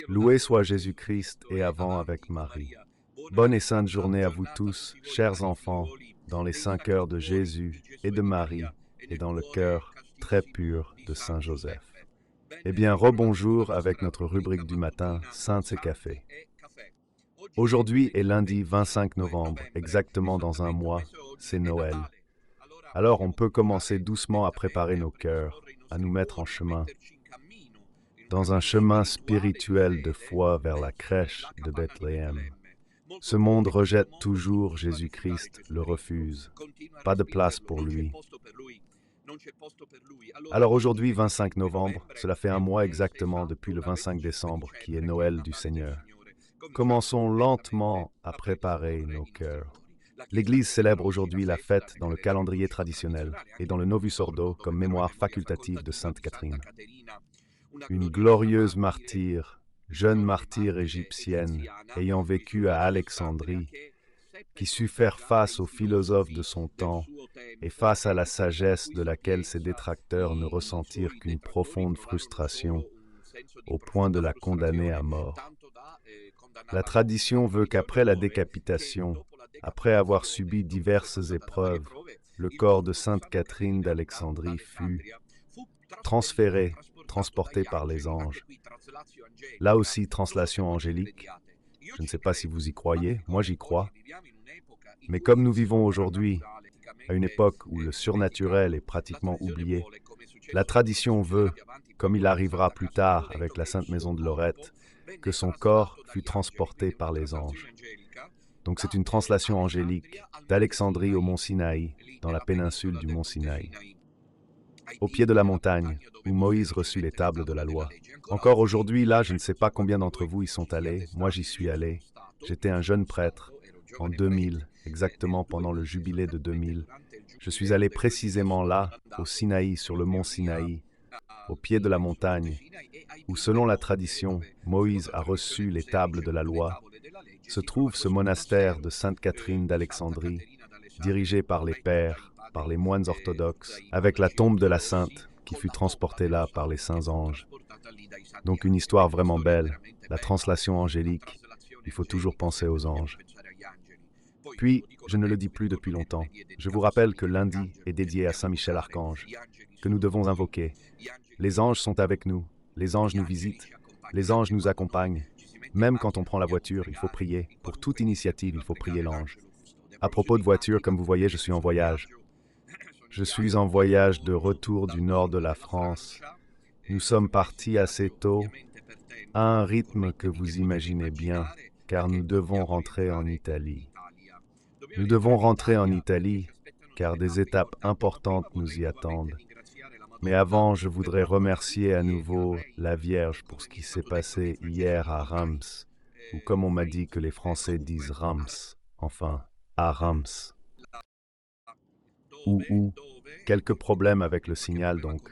Loué soit Jésus-Christ et avant avec Marie. Bonne et sainte journée à vous tous, chers enfants, dans les 5 heures de Jésus et de Marie, et dans le cœur très pur de Saint Joseph. Eh bien, rebonjour avec notre rubrique du matin, Saintes et Café. Aujourd'hui est lundi 25 novembre, exactement dans un mois, c'est Noël. Alors on peut commencer doucement à préparer nos cœurs, à nous mettre en chemin, dans un chemin spirituel de foi vers la crèche de Bethléem. Ce monde rejette toujours Jésus-Christ, le refuse. Pas de place pour lui. Alors aujourd'hui, 25 novembre, cela fait un mois exactement depuis le 25 décembre, qui est Noël du Seigneur. Commençons lentement à préparer nos cœurs. L'Église célèbre aujourd'hui la fête dans le calendrier traditionnel et dans le Novus Ordo comme mémoire facultative de Sainte Catherine. Une glorieuse martyre, jeune martyre égyptienne, ayant vécu à Alexandrie, qui sut faire face aux philosophes de son temps et face à la sagesse de laquelle ses détracteurs ne ressentirent qu'une profonde frustration, au point de la condamner à mort. La tradition veut qu'après la décapitation, après avoir subi diverses épreuves, le corps de Sainte Catherine d'Alexandrie fut transporté par les anges. Là aussi, translation angélique. Je ne sais pas si vous y croyez, moi j'y crois. Mais comme nous vivons aujourd'hui, à une époque où le surnaturel est pratiquement oublié, la tradition veut, comme il arrivera plus tard avec la Sainte Maison de Lorette, que son corps fut transporté par les anges. Donc c'est une translation angélique d'Alexandrie au mont Sinaï, dans la péninsule du mont Sinaï, au pied de la montagne où Moïse reçut les tables de la loi. Encore aujourd'hui, là, je ne sais pas combien d'entre vous y sont allés, moi j'y suis allé. J'étais un jeune prêtre en 2000, exactement pendant le jubilé de 2000. Je suis allé précisément là, au Sinaï, sur le mont Sinaï, au pied de la montagne, où selon la tradition, Moïse a reçu les tables de la loi, se trouve ce monastère de Sainte Catherine d'Alexandrie, dirigé par les pères, par les moines orthodoxes, avec la tombe de la sainte qui fut transportée là par les saints anges. Donc une histoire vraiment belle, la translation angélique, il faut toujours penser aux anges. Puis, je ne le dis plus depuis longtemps, je vous rappelle que lundi est dédié à Saint Michel Archange, que nous devons invoquer. Les anges sont avec nous, les anges nous visitent, les anges nous accompagnent. Même quand on prend la voiture, il faut prier. Pour toute initiative, il faut prier l'ange. À propos de voiture, comme vous voyez, je suis en voyage. Je suis en voyage de retour du nord de la France. Nous sommes partis assez tôt, à un rythme que vous imaginez bien, car nous devons rentrer en Italie. Nous devons rentrer en Italie, car des étapes importantes nous y attendent. Mais avant, je voudrais remercier à nouveau la Vierge pour ce qui s'est passé hier à Reims, ou comme on m'a dit que les Français disent Reims, enfin, à Reims. Où quelques problèmes avec le signal donc,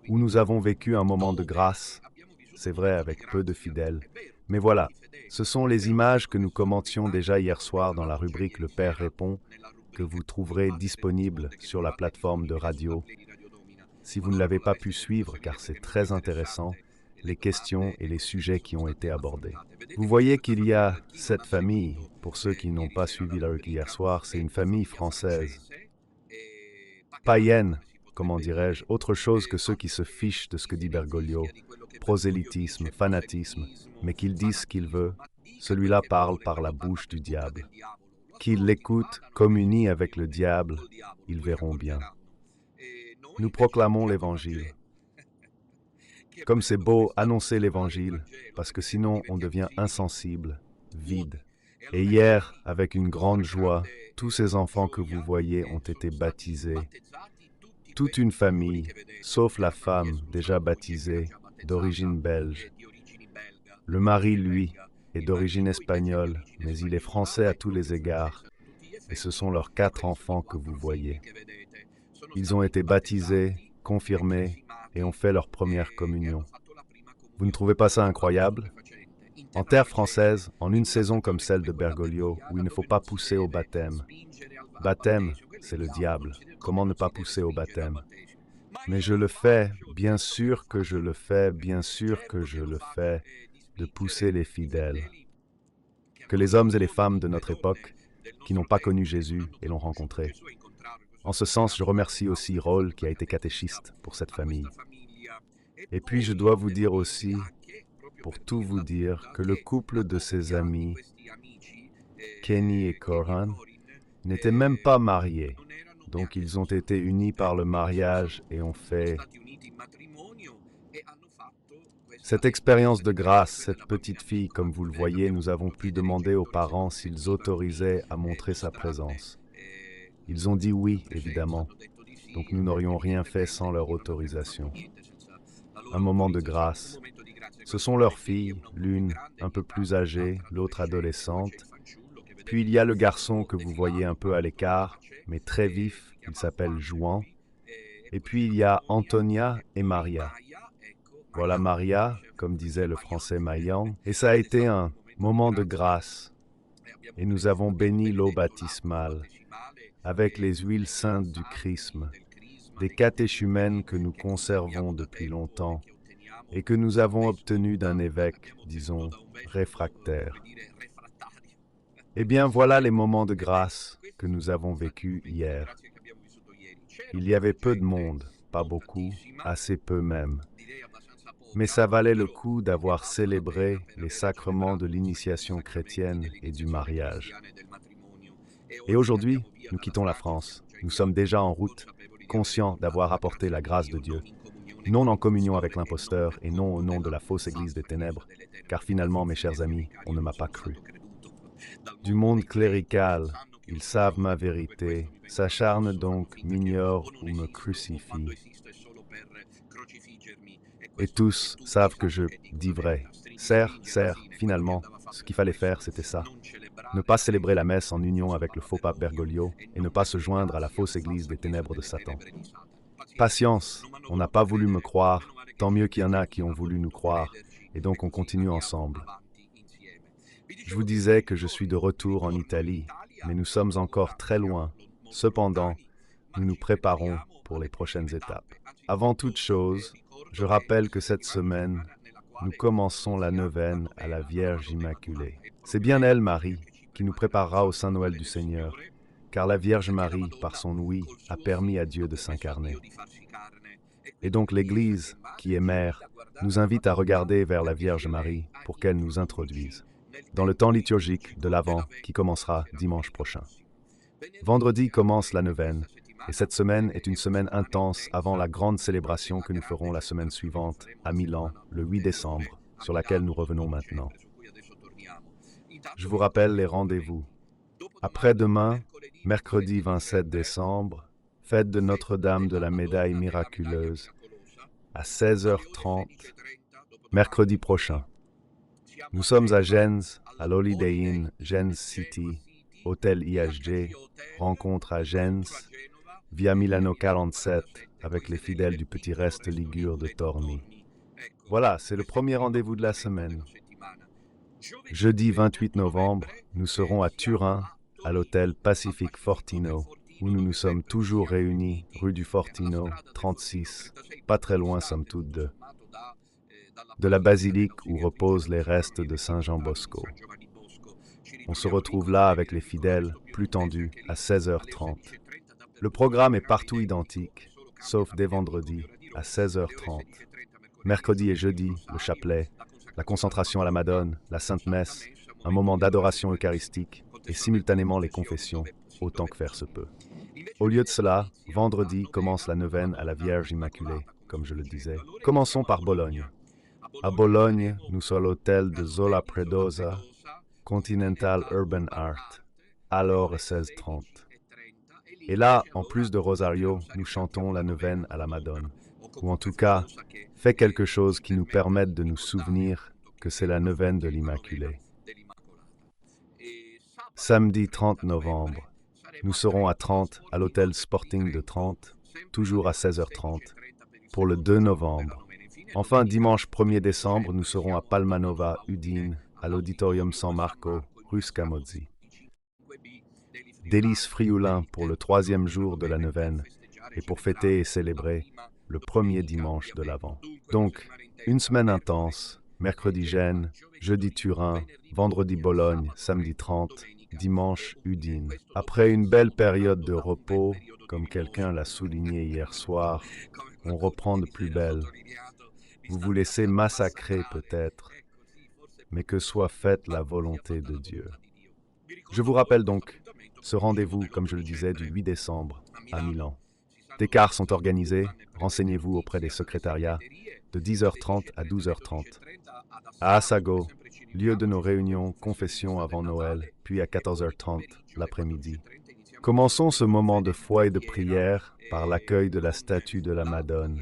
où nous avons vécu un moment de grâce, c'est vrai avec peu de fidèles, mais voilà, ce sont les images que nous commentions déjà hier soir dans la rubrique Le Père répond, que vous trouverez disponible sur la plateforme de radio. Si vous ne l'avez pas pu suivre, car c'est très intéressant, les questions et les sujets qui ont été abordés. Vous voyez qu'il y a cette famille, pour ceux qui n'ont pas suivi la rubrique hier soir, c'est une famille française, païenne, comment dirais-je, autre chose que ceux qui se fichent de ce que dit Bergoglio, prosélytisme, fanatisme, mais qu'il dise ce qu'il veut, celui-là parle par la bouche du diable. Qu'ils l'écoutent, communient avec le diable, ils verront bien. Nous proclamons l'Évangile. Comme c'est beau annoncer l'Évangile, parce que sinon on devient insensible, vide. Et hier, avec une grande joie, tous ces enfants que vous voyez ont été baptisés. Toute une famille, sauf la femme déjà baptisée, d'origine belge. Le mari, lui, est d'origine espagnole, mais il est français à tous les égards, et ce sont leurs 4 enfants que vous voyez. Ils ont été baptisés, confirmés, et ont fait leur première communion. Vous ne trouvez pas ça incroyable? En terre française, en une saison comme celle de Bergoglio, où il ne faut pas pousser au baptême. Baptême, c'est le diable. Comment ne pas pousser au baptême? Mais je le fais, bien sûr que je le fais, bien sûr que je le fais. de pousser les fidèles, que les hommes et les femmes de notre époque qui n'ont pas connu Jésus et l'ont rencontré. En ce sens, je remercie aussi Raoul qui a été catéchiste pour cette famille. Et puis je dois vous dire aussi, pour tout vous dire, que le couple de ses amis, Kenny et Corinne, n'étaient même pas mariés. Donc ils ont été unis par le mariage et ont fait cette expérience de grâce. Cette petite fille, comme vous le voyez, nous avons pu demander aux parents s'ils autorisaient à montrer sa présence. Ils ont dit oui, évidemment. Donc nous n'aurions rien fait sans leur autorisation. Un moment de grâce. Ce sont leurs filles, l'une un peu plus âgée, l'autre adolescente. Puis il y a le garçon que vous voyez un peu à l'écart, mais très vif, il s'appelle Juan. Et puis il y a Antonia et Maria. Voilà Maria, comme disait le français Maillan, et ça a été un moment de grâce. Et nous avons béni l'eau baptismale avec les huiles saintes du chrisme, des catéchumènes que nous conservons depuis longtemps et que nous avons obtenus d'un évêque, disons, réfractaire. Eh bien, voilà les moments de grâce que nous avons vécus hier. Il y avait peu de monde, pas beaucoup, assez peu même. Mais ça valait le coup d'avoir célébré les sacrements de l'initiation chrétienne et du mariage. Et aujourd'hui, nous quittons la France. Nous sommes déjà en route, conscients d'avoir apporté la grâce de Dieu, non en communion avec l'imposteur et non au nom de la fausse église des ténèbres, car finalement, mes chers amis, on ne m'a pas cru. Du monde clérical, ils savent ma vérité, s'acharnent donc, m'ignorent ou me crucifient. Et tous savent que je dis vrai. Serre, finalement, ce qu'il fallait faire, c'était ça. Ne pas célébrer la messe en union avec le faux pape Bergoglio et ne pas se joindre à la fausse église des ténèbres de Satan. Patience, on n'a pas voulu me croire, tant mieux qu'il y en a qui ont voulu nous croire, et donc on continue ensemble. Je vous disais que je suis de retour en Italie, mais nous sommes encore très loin. Cependant, nous nous préparons pour les prochaines étapes. Avant toute chose, je rappelle que cette semaine, nous commençons la neuvaine à la Vierge Immaculée. C'est bien elle, Marie, qui nous préparera au Saint Noël du Seigneur, car la Vierge Marie, par son oui, a permis à Dieu de s'incarner. Et donc l'Église, qui est mère, nous invite à regarder vers la Vierge Marie pour qu'elle nous introduise dans le temps liturgique de l'Avent qui commencera dimanche prochain. Vendredi commence la neuvaine, et cette semaine est une semaine intense avant la grande célébration que nous ferons la semaine suivante à Milan, le 8 décembre, sur laquelle nous revenons maintenant. Je vous rappelle les rendez-vous. Après-demain, mercredi 27 décembre, fête de Notre-Dame de la Médaille miraculeuse, à 16h30, mercredi prochain. Nous sommes à Gênes, à l'Holiday Inn, Gênes City, Hôtel IHG, rencontre à Gênes, via Milano 47, avec les fidèles du petit reste ligure de Torni. Voilà, c'est le premier rendez-vous de la semaine. Jeudi 28 novembre, nous serons à Turin, à l'hôtel Pacific Fortino, où nous nous sommes toujours réunis, rue du Fortino, 36, pas très loin somme toute de la basilique où reposent les restes de Saint Jean Bosco. On se retrouve là avec les fidèles, plus tendus, à 16h30. Le programme est partout identique, sauf dès vendredi, à 16h30. Mercredi et jeudi, le chapelet, la concentration à la Madone, la Sainte Messe, un moment d'adoration eucharistique et simultanément les confessions, autant que faire se peut. Au lieu de cela, vendredi commence la neuvaine à la Vierge Immaculée, comme je le disais. Commençons par Bologne. À Bologne, nous sommes à l'hôtel de Zola Predosa, Continental Urban Art, alors à 16h30. Et là, en plus de Rosario, nous chantons la neuvaine à la Madone, ou en tout cas, fait quelque chose qui nous permette de nous souvenir que c'est la neuvaine de l'Immaculée. Samedi 30 novembre, nous serons à 30 à l'hôtel Sporting de 30, toujours à 16h30, pour le 2 novembre. Enfin, dimanche 1er décembre, nous serons à Palmanova, Udine, à l'Auditorium San Marco, rue Scamozzi. Délices Frioulin pour le 3e jour de la neuvaine et pour fêter et célébrer le premier dimanche de l'Avent. Donc, une semaine intense, mercredi Gênes, jeudi Turin, vendredi Bologne, samedi 30, dimanche Udine. Après une belle période de repos, comme quelqu'un l'a souligné hier soir, on reprend de plus belle. Vous vous laissez massacrer peut-être, mais que soit faite la volonté de Dieu. Je vous rappelle donc ce rendez-vous, comme je le disais, du 8 décembre à Milan. Des quarts sont organisés, renseignez-vous auprès des secrétariats, de 10h30 à 12h30. À Assago, lieu de nos réunions, confession avant Noël, puis à 14h30 l'après-midi. Commençons ce moment de foi et de prière par l'accueil de la statue de la Madone,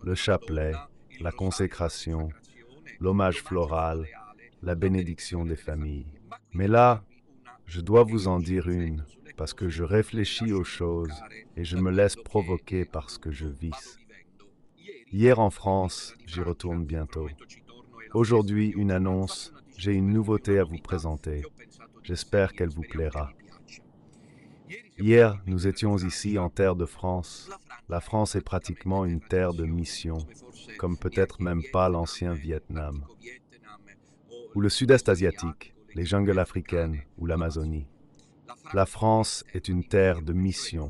le chapelet, la consécration, l'hommage floral, la bénédiction des familles. Mais là, je dois vous en dire une, parce que je réfléchis aux choses et je me laisse provoquer par ce que je vis. Hier en France, j'y retourne bientôt. Aujourd'hui, une annonce, j'ai une nouveauté à vous présenter. J'espère qu'elle vous plaira. Hier, nous étions ici en terre de France. La France est pratiquement une terre de mission, comme peut-être même pas l'ancien Vietnam, ou le sud-est asiatique, les jungles africaines ou l'Amazonie. La France est une terre de mission,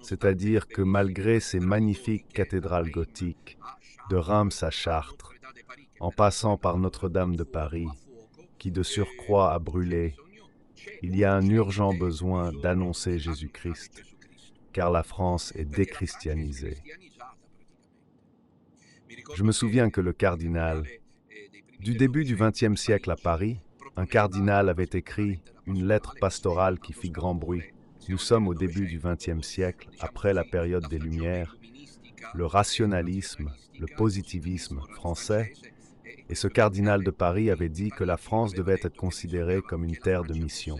c'est-à-dire que malgré ses magnifiques cathédrales gothiques, de Reims à Chartres, en passant par Notre-Dame de Paris, qui de surcroît a brûlé, il y a un urgent besoin d'annoncer Jésus-Christ, car la France est déchristianisée. Je me souviens que le cardinal, du début du XXe siècle à Paris, un cardinal avait écrit une lettre pastorale qui fit grand bruit. Nous sommes au début du XXe siècle, après la période des Lumières, le rationalisme, le positivisme français, et ce cardinal de Paris avait dit que la France devait être considérée comme une terre de mission.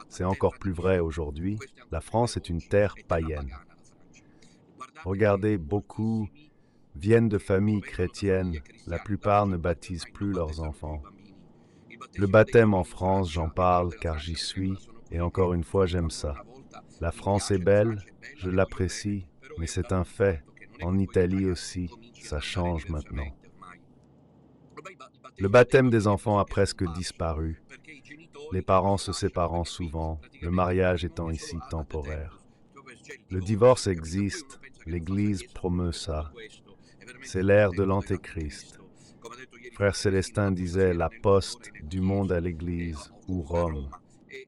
C'est encore plus vrai aujourd'hui, la France est une terre païenne. Regardez, beaucoup viennent de familles chrétiennes, la plupart ne baptisent plus leurs enfants. Le baptême en France, j'en parle car j'y suis, et encore une fois, j'aime ça. La France est belle, je l'apprécie, mais c'est un fait. En Italie aussi, ça change maintenant. Le baptême des enfants a presque disparu, les parents se séparant souvent, le mariage étant ici temporaire. Le divorce existe, l'Église promeut ça. C'est l'ère de l'Antéchrist. Frère Célestin disait la poste du monde à l'Église ou Rome.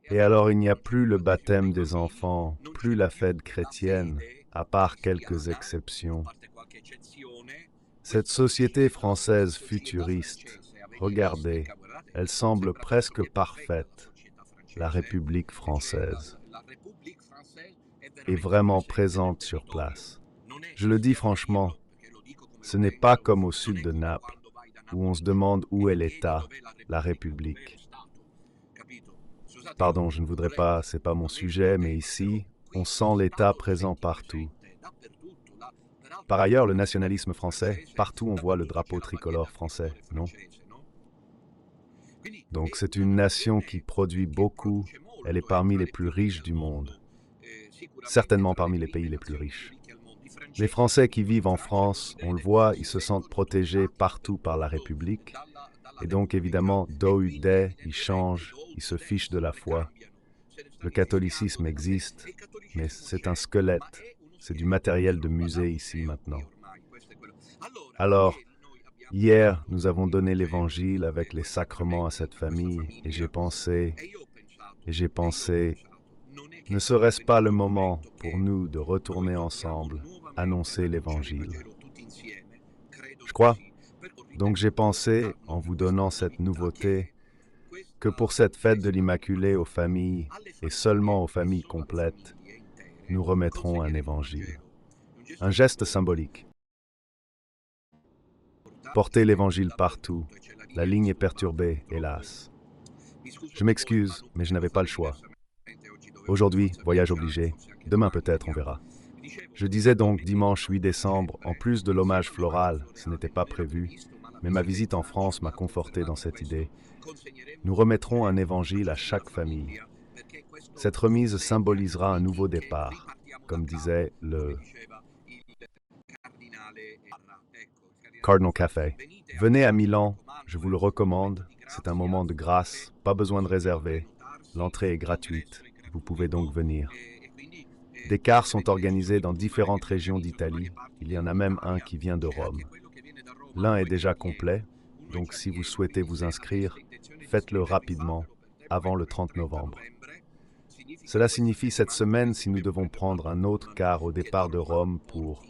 Et alors il n'y a plus le baptême des enfants, plus la fête chrétienne, à part quelques exceptions. Cette société française futuriste, regardez, elle semble presque parfaite. La République française est vraiment présente sur place. Je le dis franchement, ce n'est pas comme au sud de Naples, où on se demande où est l'État, la République. Pardon, je ne voudrais pas, c'est pas mon sujet, mais ici, on sent l'État présent partout. Par ailleurs, le nationalisme français, partout on voit le drapeau tricolore français, non? Donc c'est une nation qui produit beaucoup, elle est parmi les plus riches du monde, certainement parmi les pays les plus riches. Les Français qui vivent en France, on le voit, ils se sentent protégés partout par la République, et donc évidemment, do ut des, ils changent, ils se fichent de la foi. Le catholicisme existe, mais c'est un squelette, c'est du matériel de musée ici maintenant. Alors, hier, nous avons donné l'Évangile avec les sacrements à cette famille, et j'ai pensé, ne serait-ce pas le moment pour nous de retourner ensemble, annoncer l'Évangile? Je crois. Donc j'ai pensé, en vous donnant cette nouveauté, que pour cette fête de l'Immaculée aux familles, et seulement aux familles complètes, nous remettrons un Évangile. Un geste symbolique. Portez l'Évangile partout. La ligne est perturbée, hélas. Je m'excuse, mais je n'avais pas le choix. Aujourd'hui, voyage obligé. Demain peut-être, on verra. Je disais donc dimanche 8 décembre, en plus de l'hommage floral, ce n'était pas prévu, mais ma visite en France m'a conforté dans cette idée. Nous remettrons un évangile à chaque famille. Cette remise symbolisera un nouveau départ, comme disait le Cardinal Café. Venez à Milan, je vous le recommande. C'est un moment de grâce, pas besoin de réserver. L'entrée est gratuite, vous pouvez donc venir. Des cars sont organisés dans différentes régions d'Italie. Il y en a même un qui vient de Rome. L'un est déjà complet, donc si vous souhaitez vous inscrire, faites-le rapidement, avant le 30 novembre. Cela signifie cette semaine si nous devons prendre un autre car au départ de Rome pour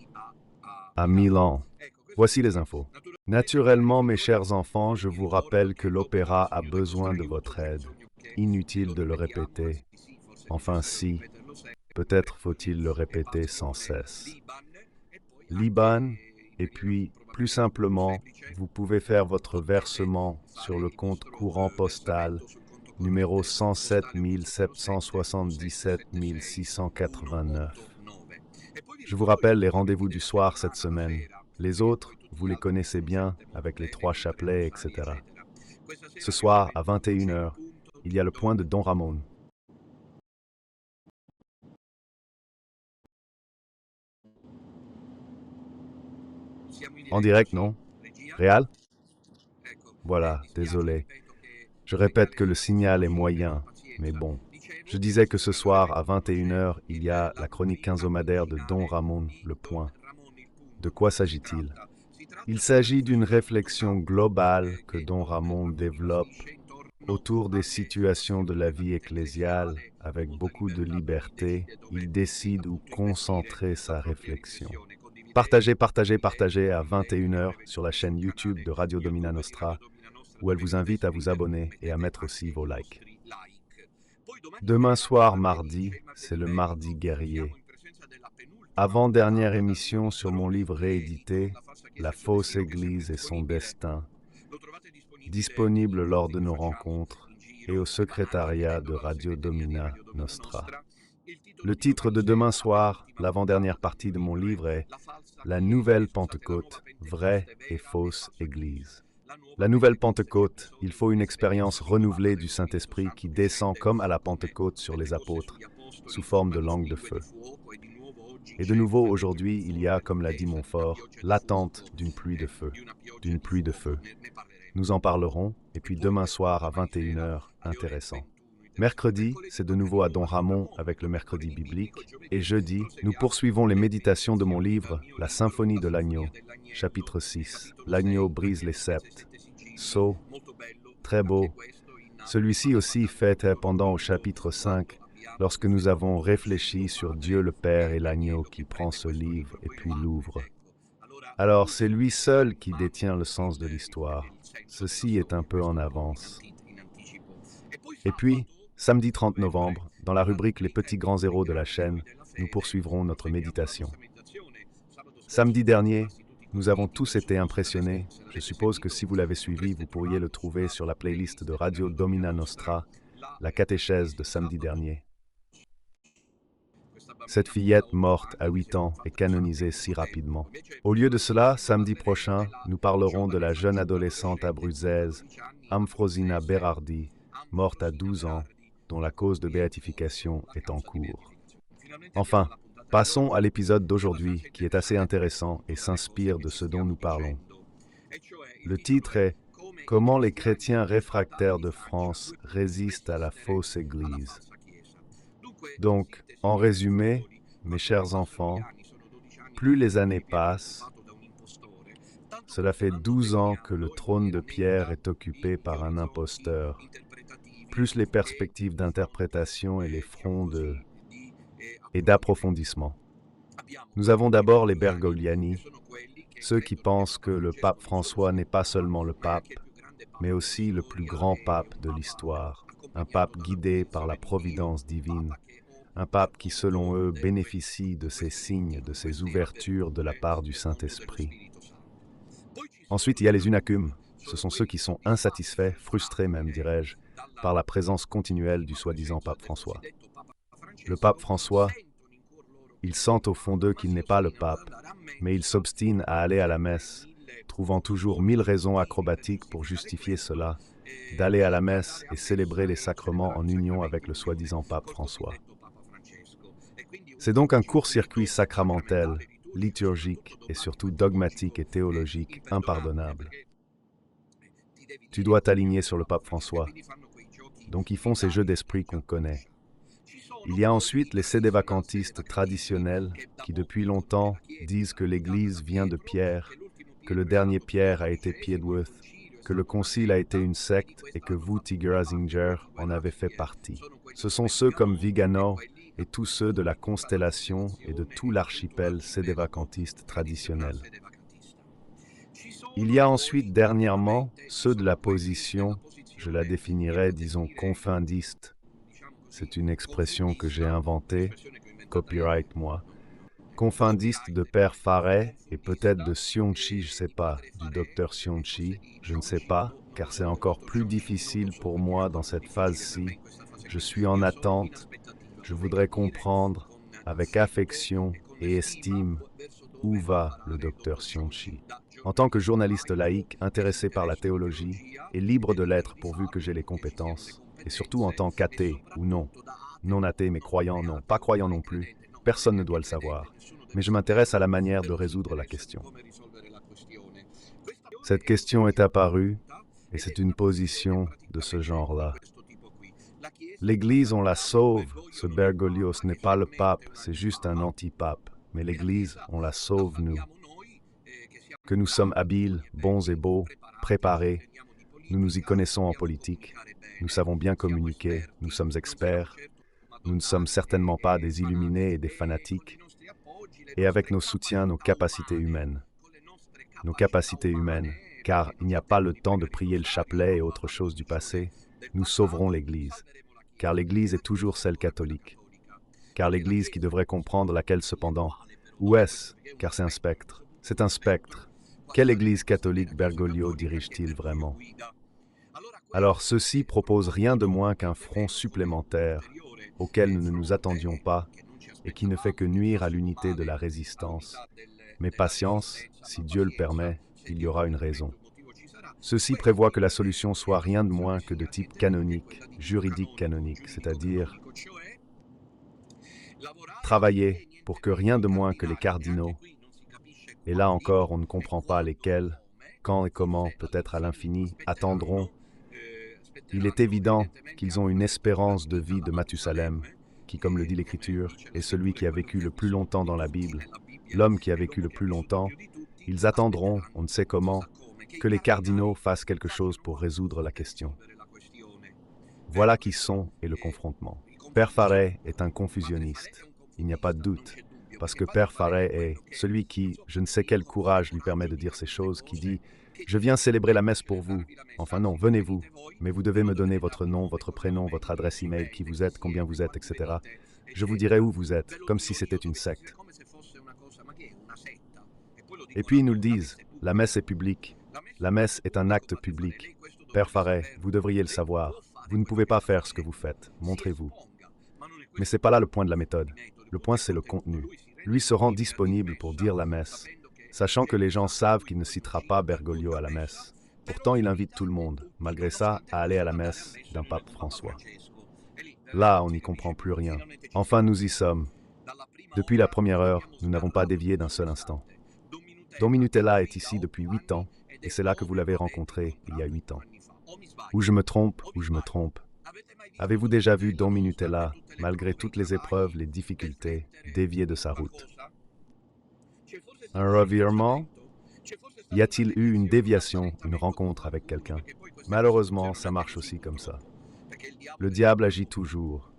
à Milan. Voici les infos. Naturellement, mes chers enfants, je vous rappelle que l'opéra a besoin de votre aide. Inutile de le répéter. Enfin si, peut-être faut-il le répéter sans cesse. L'IBAN, et puis, plus simplement, vous pouvez faire votre versement sur le compte courant postal numéro 107 777 689. Je vous rappelle les rendez-vous du soir cette semaine. Les autres, vous les connaissez bien, avec les 3 chapelets, etc. Ce soir, à 21h, il y a le point de Don Ramon. En direct, non? Réal? Voilà, désolé. Je répète que le signal est moyen, mais bon. Je disais que ce soir, à 21h, il y a la chronique quinzomadaire de Don Ramon, Le Point. De quoi s'agit-il? Il s'agit d'une réflexion globale que Don Ramon développe autour des situations de la vie ecclésiale. Avec beaucoup de liberté, il décide où concentrer sa réflexion. Partagez, partagez, partagez à 21h sur la chaîne YouTube de Radio Domina Nostra, où elle vous invite à vous abonner et à mettre aussi vos likes. Demain soir, mardi, c'est le mardi guerrier. Avant-dernière émission sur mon livre réédité, La fausse Église et son destin, disponible lors de nos rencontres et au secrétariat de Radio Domina Nostra. Le titre de demain soir, l'avant-dernière partie de mon livre est La nouvelle Pentecôte, vraie et fausse Église. La nouvelle Pentecôte, il faut une expérience renouvelée du Saint-Esprit qui descend comme à la Pentecôte sur les apôtres, sous forme de langue de feu. Et de nouveau, aujourd'hui, il y a, comme l'a dit Montfort, l'attente d'une pluie de feu, d'une pluie de feu. Nous en parlerons, et puis demain soir à 21h, intéressant. Mercredi, c'est de nouveau à Don Ramon avec le mercredi biblique, et jeudi, nous poursuivons les méditations de mon livre, La symphonie de l'agneau, chapitre 6. L'agneau brise les sceptres. Sceau, très beau. Celui-ci aussi fait pendant au chapitre 5, lorsque nous avons réfléchi sur Dieu le Père et l'agneau qui prend ce livre et puis l'ouvre. Alors c'est lui seul qui détient le sens de l'histoire. Ceci est un peu en avance. Et puis, samedi 30 novembre, dans la rubrique Les petits grands héros de la chaîne, nous poursuivrons notre méditation. Samedi dernier, nous avons tous été impressionnés. Je suppose que si vous l'avez suivi, vous pourriez le trouver sur la playlist de Radio Domina Nostra, la catéchèse de samedi dernier. Cette fillette morte à 8 ans est canonisée si rapidement. Au lieu de cela, samedi prochain, nous parlerons de la jeune adolescente abruzzese, Amfrosina Berardi, morte à 12 ans, dont la cause de béatification est en cours. Enfin, passons à l'épisode d'aujourd'hui qui est assez intéressant et s'inspire de ce dont nous parlons. Le titre est « Comment les chrétiens réfractaires de France résistent à la fausse Église ». Donc, en résumé, mes chers enfants, plus les années passent, cela fait 12 ans que le trône de Pierre est occupé par un imposteur, plus les perspectives d'interprétation et les fronts et d'approfondissement. Nous avons d'abord les Bergogliani, ceux qui pensent que le pape François n'est pas seulement le pape, mais aussi le plus grand pape de l'histoire, un pape guidé par la providence divine, un pape qui, selon eux, bénéficie de ces signes, de ces ouvertures de la part du Saint-Esprit. Ensuite, il y a les Unacumes. Ce sont ceux qui sont insatisfaits, frustrés même, dirais-je, par la présence continuelle du soi-disant pape François. Le pape François, ils sentent au fond d'eux qu'il n'est pas le pape, mais ils s'obstinent à aller à la messe, trouvant toujours 1000 raisons acrobatiques pour justifier cela, d'aller à la messe et célébrer les sacrements en union avec le soi-disant pape François. C'est donc un court-circuit sacramentel, liturgique et surtout dogmatique et théologique impardonnable. Tu dois t'aligner sur le pape François. Donc ils font ces jeux d'esprit qu'on connaît. Il y a ensuite les sédévacantistes traditionnels qui depuis longtemps disent que l'Église vient de Pierre, que le dernier Pierre a été Piedworth, que le Concile a été une secte et que vous, Tiger-Azinger, en avez fait partie. Ce sont ceux comme Vigano et tous ceux de la Constellation et de tout l'archipel sédévacantiste traditionnel. Il y a ensuite dernièrement ceux de la position, je la définirais, disons, confindiste. C'est une expression que j'ai inventée, copyright moi. Confindiste de Père Faret et peut-être de Sionchi, je ne sais pas, du docteur Sionchi, je ne sais pas, car c'est encore plus difficile pour moi dans cette phase-ci. Je suis en attente, je voudrais comprendre avec affection et estime où va le docteur Sionchi. En tant que journaliste laïque intéressé par la théologie et libre de l'être pourvu que j'ai les compétences, et surtout en tant qu'athée ou non, non athée mais croyant non, pas croyant non plus, personne ne doit le savoir, mais je m'intéresse à la manière de résoudre la question. Cette question est apparue, et c'est une position de ce genre-là. L'Église, on la sauve, ce Bergoglio, ce n'est pas le pape, c'est juste un antipape, mais l'Église, on la sauve nous. Que nous sommes habiles, bons et beaux, préparés, nous nous y connaissons en politique, nous savons bien communiquer, nous sommes experts, nous ne sommes certainement pas des illuminés et des fanatiques, et avec nos soutiens, nos capacités humaines. Nos capacités humaines, car il n'y a pas le temps de prier le chapelet et autre chose du passé, nous sauverons l'Église, car l'Église est toujours celle catholique, car l'Église qui devrait comprendre laquelle cependant, où est-ce, car c'est un spectre, c'est un spectre. Quelle Église catholique Bergoglio dirige-t-il vraiment? Alors ceux-ci proposent rien de moins qu'un front supplémentaire, auquel nous ne nous attendions pas, et qui ne fait que nuire à l'unité de la résistance. Mais patience, si Dieu le permet, il y aura une raison. Ceci prévoit que la solution soit rien de moins que de type canonique, juridique canonique, c'est-à-dire travailler pour que rien de moins que les cardinaux, et là encore on ne comprend pas lesquels, quand et comment, peut-être à l'infini, attendront. Il est évident qu'ils ont une espérance de vie de Mathusalem, qui, comme le dit l'Écriture, est celui qui a vécu le plus longtemps dans la Bible, l'homme qui a vécu le plus longtemps. Ils attendront, on ne sait comment, que les cardinaux fassent quelque chose pour résoudre la question. Voilà qui sont et le confrontement. Père Faret est un confusionniste, il n'y a pas de doute, parce que Père Faret est celui qui, je ne sais quel courage lui permet de dire ces choses, qui dit « Je viens célébrer la messe pour vous. Enfin non, venez-vous, mais vous devez me donner votre nom, votre prénom, votre adresse email, qui vous êtes, combien vous êtes, etc. Je vous dirai où vous êtes, comme si c'était une secte. » Et puis ils nous le disent, la messe est publique. La messe est un acte public. Père Faret, vous devriez le savoir. Vous ne pouvez pas faire ce que vous faites. Montrez-vous. Mais ce n'est pas là le point de la méthode. Le point, c'est le contenu. Lui se rend disponible pour dire la messe, sachant que les gens savent qu'il ne citera pas Bergoglio à la messe. Pourtant, il invite tout le monde, malgré ça, à aller à la messe d'un pape François. Là, on n'y comprend plus rien. Enfin, nous y sommes. Depuis la première heure, nous n'avons pas dévié d'un seul instant. Don Minutella est ici depuis 8 ans, et c'est là que vous l'avez rencontré, il y a 8 ans. Ou je me trompe, ou je me trompe. Avez-vous déjà vu Don Minutella, malgré toutes les épreuves, les difficultés, dévier de sa route? Un revirement? Y a-t-il eu une déviation, une rencontre avec quelqu'un? Malheureusement, ça marche aussi comme ça. Le diable agit toujours.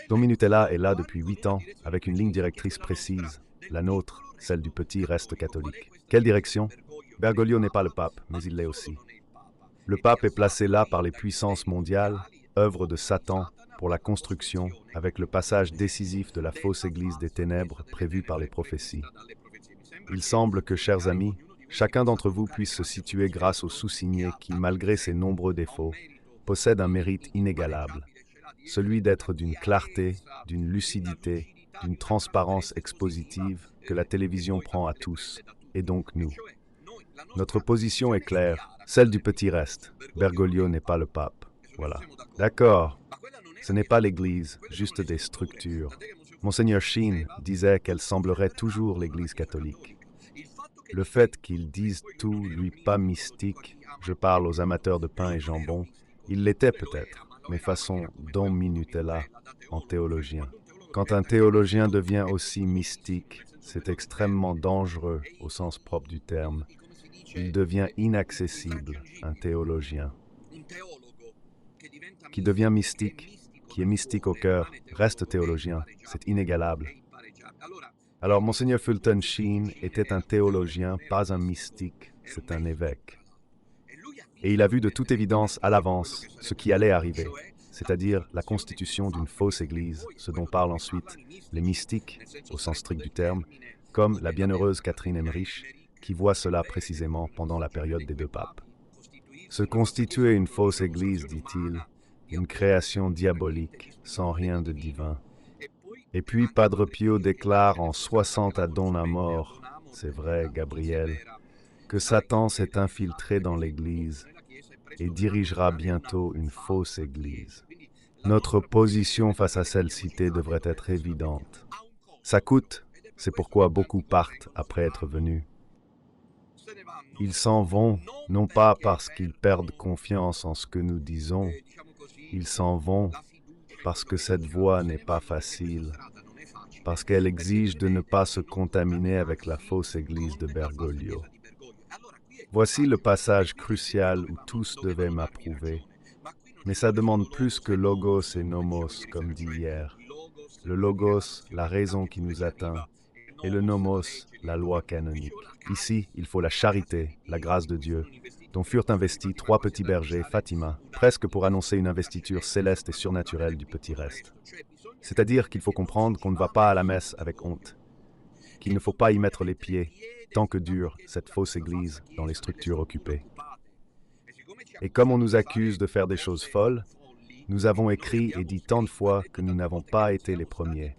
Don Minutella est là depuis 8 ans, avec une ligne directrice précise, la nôtre, celle du petit reste catholique. Quelle direction? Bergoglio n'est pas le pape, mais il l'est aussi. Le pape est placé là par les puissances mondiales, œuvre de Satan, pour la construction, avec le passage décisif de la fausse église des ténèbres prévu par les prophéties. Il semble que, chers amis, chacun d'entre vous puisse se situer grâce au sous-signé qui, malgré ses nombreux défauts, possède un mérite inégalable, celui d'être d'une clarté, d'une lucidité, d'une transparence expositive que la télévision prend à tous, et donc nous. Notre position est claire, celle du petit reste. Bergoglio n'est pas le pape. Voilà. D'accord. Ce n'est pas l'Église, juste des structures. Monseigneur Sheen disait qu'elle semblerait toujours l'Église catholique. Le fait qu'ils disent tout lui pas mystique, je parle aux amateurs de pain et jambon, il l'était peut-être, mais façon Dom Minutella en théologien. Quand un théologien devient aussi mystique, c'est extrêmement dangereux au sens propre du terme. Il devient inaccessible, un théologien. Qui devient mystique, qui est mystique au cœur, reste théologien. C'est inégalable. Alors, Monseigneur Fulton Sheen était un théologien, pas un mystique, c'est un évêque. Et il a vu de toute évidence à l'avance ce qui allait arriver, c'est-à-dire la constitution d'une fausse Église, ce dont parlent ensuite les mystiques, au sens strict du terme, comme la bienheureuse Catherine Emmerich, qui voit cela précisément pendant la période des deux papes. Se constituer une fausse Église, dit-il, une création diabolique, sans rien de divin. Et puis Padre Pio déclare en 60 à Dona Mort, c'est vrai, Gabriel, que Satan s'est infiltré dans l'Église et dirigera bientôt une fausse Église. Notre position face à celle citée devrait être évidente. Ça coûte, c'est pourquoi beaucoup partent après être venus. Ils s'en vont, non pas parce qu'ils perdent confiance en ce que nous disons, ils s'en vont parce que cette voie n'est pas facile, parce qu'elle exige de ne pas se contaminer avec la fausse église de Bergoglio. Voici le passage crucial où tous devaient m'approuver, mais ça demande plus que logos et nomos, comme dit hier. Le logos, la raison qui nous atteint, et le nomos, la loi canonique. Ici, il faut la charité, la grâce de Dieu, dont furent investis 3 petits bergers, Fatima, presque pour annoncer une investiture céleste et surnaturelle du petit reste. C'est-à-dire qu'il faut comprendre qu'on ne va pas à la messe avec honte, qu'il ne faut pas y mettre les pieds, tant que dure cette fausse église dans les structures occupées. Et comme on nous accuse de faire des choses folles, nous avons écrit et dit tant de fois que nous n'avons pas été les premiers,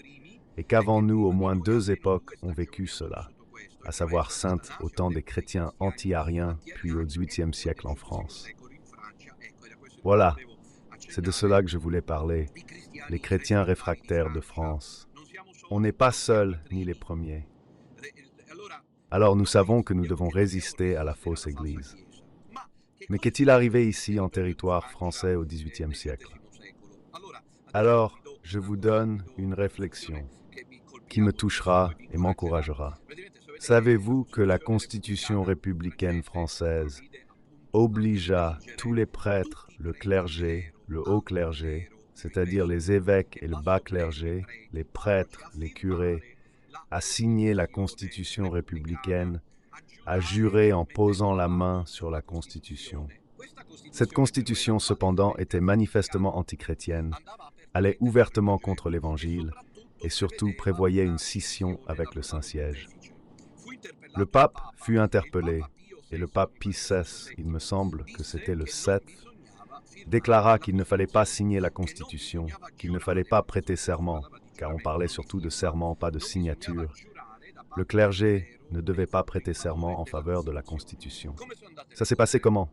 et qu'avant nous, au moins 2 époques ont vécu cela, à savoir Sainte au temps des chrétiens anti-ariens, puis au XVIIIe siècle en France. Voilà, c'est de cela que je voulais parler, les chrétiens réfractaires de France. On n'est pas seuls ni les premiers. Alors nous savons que nous devons résister à la fausse Église. Mais qu'est-il arrivé ici en territoire français au XVIIIe siècle? Alors, je vous donne une réflexion qui me touchera et m'encouragera. Savez-vous que la Constitution républicaine française obligea tous les prêtres, le clergé, le haut clergé, c'est-à-dire les évêques et le bas clergé, les prêtres, les curés, à signer la Constitution républicaine, à jurer en posant la main sur la Constitution. Cette Constitution, cependant, était manifestement antichrétienne, allait ouvertement contre l'Évangile et surtout prévoyait une scission avec le Saint-Siège. Le pape fut interpellé et le pape Pie XVI, il me semble que c'était le 7, déclara qu'il ne fallait pas signer la Constitution, qu'il ne fallait pas prêter serment, car on parlait surtout de serment, pas de signature. Le clergé ne devait pas prêter serment en faveur de la Constitution. Ça s'est passé comment?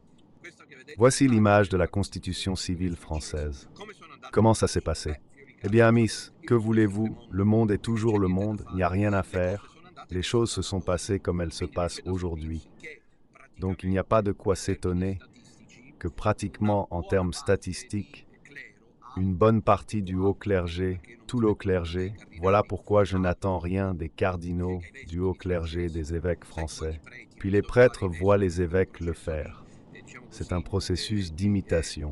Voici l'image de la Constitution civile française. Comment ça s'est passé? Eh bien, amis, que voulez-vous? Le monde est toujours le monde, il n'y a rien à faire. Les choses se sont passées comme elles se passent aujourd'hui. Donc il n'y a pas de quoi s'étonner que pratiquement en termes statistiques, une bonne partie du haut clergé, tout le haut clergé, voilà pourquoi je n'attends rien des cardinaux, du haut clergé, des évêques français. Puis les prêtres voient les évêques le faire. C'est un processus d'imitation,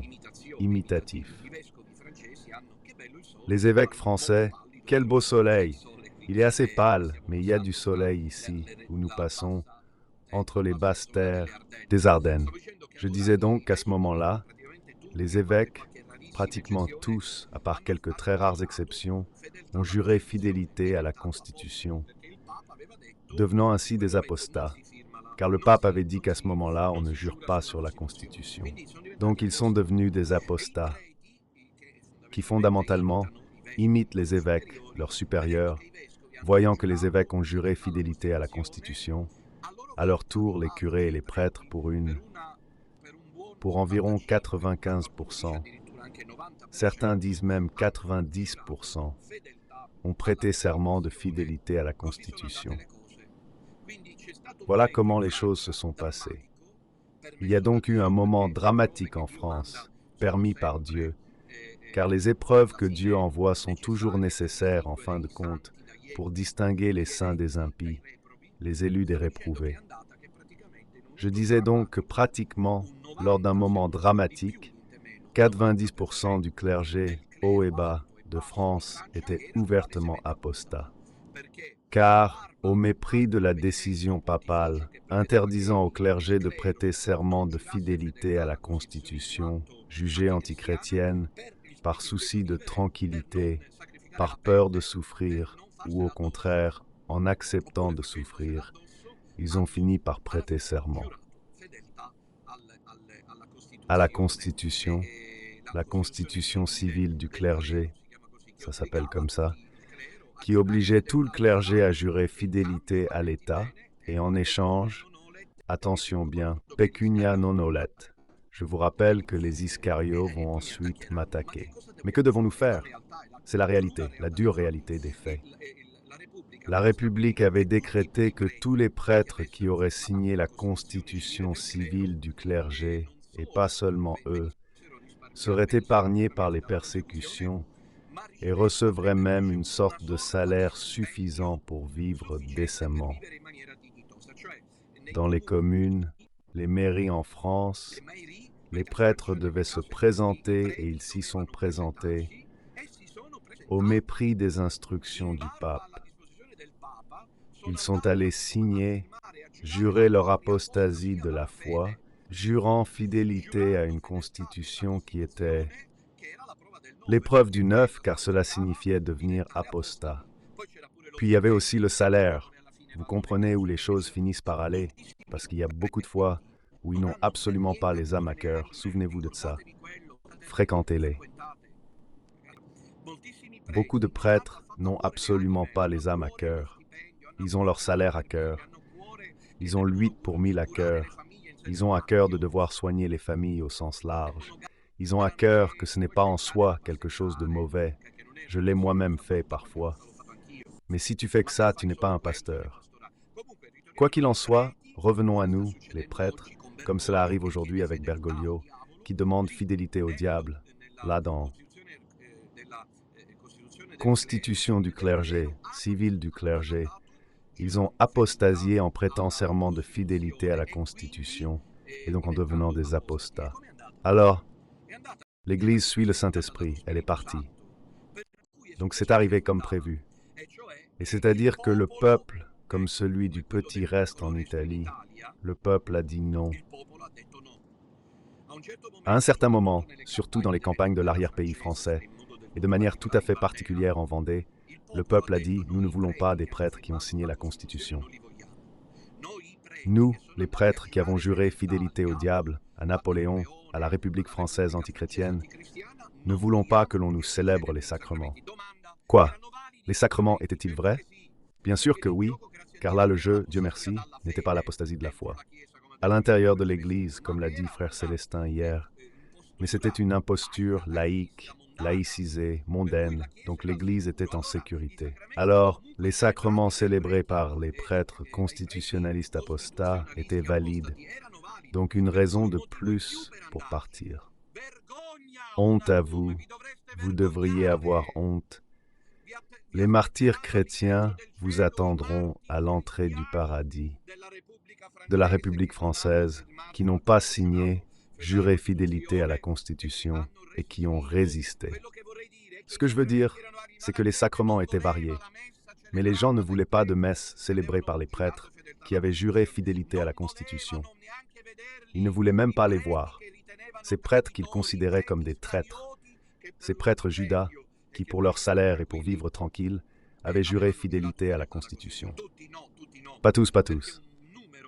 imitatif. Les évêques français, quel beau soleil! Il est assez pâle, mais il y a du soleil ici, où nous passons, entre les basses terres des Ardennes. Je disais donc qu'à ce moment-là, les évêques, pratiquement tous, à part quelques très rares exceptions, ont juré fidélité à la Constitution, devenant ainsi des apostats, car le pape avait dit qu'à ce moment-là, on ne jure pas sur la Constitution. Donc ils sont devenus des apostats, qui fondamentalement imitent les évêques, leurs supérieurs, voyant que les évêques ont juré fidélité à la Constitution. À leur tour, les curés et les prêtres, pour environ 95%, certains disent même 90%, ont prêté serment de fidélité à la Constitution. Voilà comment les choses se sont passées. Il y a donc eu un moment dramatique en France, permis par Dieu, car les épreuves que Dieu envoie sont toujours nécessaires, en fin de compte, pour distinguer les saints des impies, les élus des réprouvés. Je disais donc que pratiquement, lors d'un moment dramatique, 90% du clergé, haut et bas, de France était ouvertement apostat. Car, au mépris de la décision papale interdisant au clergé de prêter serment de fidélité à la Constitution, jugée antichrétienne, par souci de tranquillité, par peur de souffrir, ou au contraire, en acceptant de souffrir, ils ont fini par prêter serment à la Constitution civile du clergé, ça s'appelle comme ça, qui obligeait tout le clergé à jurer fidélité à l'État, et en échange, attention bien, pecunia non olet. Je vous rappelle que les Iscariots vont ensuite m'attaquer. Mais que devons-nous faire? C'est la réalité, la dure réalité des faits. La République avait décrété que tous les prêtres qui auraient signé la constitution civile du clergé, et pas seulement eux, seraient épargnés par les persécutions et recevraient même une sorte de salaire suffisant pour vivre décemment. Dans les communes, les mairies en France, les prêtres devaient se présenter, et ils s'y sont présentés, au mépris des instructions du pape. Ils sont allés signer, jurer leur apostasie de la foi, jurant fidélité à une constitution qui était l'épreuve du neuf, car cela signifiait devenir apostat. Puis il y avait aussi le salaire. Vous comprenez où les choses finissent par aller, parce qu'il y a beaucoup de fois où ils n'ont absolument pas les âmes à cœur. Souvenez-vous de ça. Fréquentez-les. Beaucoup de prêtres n'ont absolument pas les âmes à cœur. Ils ont leur salaire à cœur. Ils ont l'huile pour 1000 à cœur. Ils ont à cœur de devoir soigner les familles au sens large. Ils ont à cœur que ce n'est pas en soi quelque chose de mauvais. Je l'ai moi-même fait parfois. Mais si tu fais que ça, tu n'es pas un pasteur. Quoi qu'il en soit, revenons à nous, les prêtres, comme cela arrive aujourd'hui avec Bergoglio, qui demande fidélité au diable, là dans Constitution du clergé, civile du clergé. Ils ont apostasié en prêtant serment de fidélité à la Constitution, et donc en devenant des apostats. Alors, l'Église suit le Saint-Esprit, elle est partie. Donc c'est arrivé comme prévu. Et c'est-à-dire que le peuple, comme celui du petit reste en Italie, le peuple a dit non. À un certain moment, surtout dans les campagnes de l'arrière-pays français, et de manière tout à fait particulière en Vendée, le peuple a dit « Nous ne voulons pas des prêtres qui ont signé la Constitution. » Nous, les prêtres qui avons juré fidélité au diable, à Napoléon, à la République française antichrétienne, ne voulons pas que l'on nous célèbre les sacrements. Quoi? Les sacrements étaient-ils vrais? Bien sûr que oui, car là le jeu, Dieu merci, n'était pas l'apostasie de la foi. À l'intérieur de l'Église, comme l'a dit frère Célestin hier, mais c'était une imposture laïque, laïcisée, mondaine, donc l'Église était en sécurité. Alors, les sacrements célébrés par les prêtres constitutionnalistes apostats étaient valides, donc une raison de plus pour partir. Honte à vous, vous devriez avoir honte. Les martyrs chrétiens vous attendront à l'entrée du paradis, de la République française, qui n'ont pas signé, juré fidélité à la Constitution et qui ont résisté. Ce que je veux dire, c'est que les sacrements étaient variés, mais les gens ne voulaient pas de messes célébrées par les prêtres qui avaient juré fidélité à la Constitution. Ils ne voulaient même pas les voir. Ces prêtres qu'ils considéraient comme des traîtres, ces prêtres Judas, qui pour leur salaire et pour vivre tranquille, avaient juré fidélité à la Constitution. Pas tous,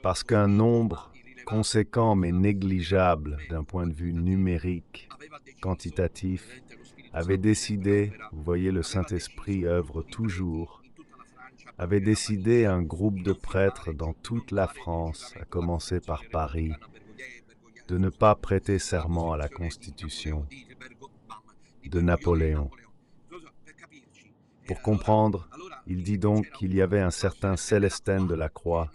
parce qu'un nombre conséquent mais négligeable d'un point de vue numérique, quantitatif, avait décidé, vous voyez le Saint-Esprit œuvre toujours, avait décidé un groupe de prêtres dans toute la France, à commencer par Paris, de ne pas prêter serment à la Constitution de Napoléon. Pour comprendre, il dit donc qu'il y avait un certain Célestin de la Croix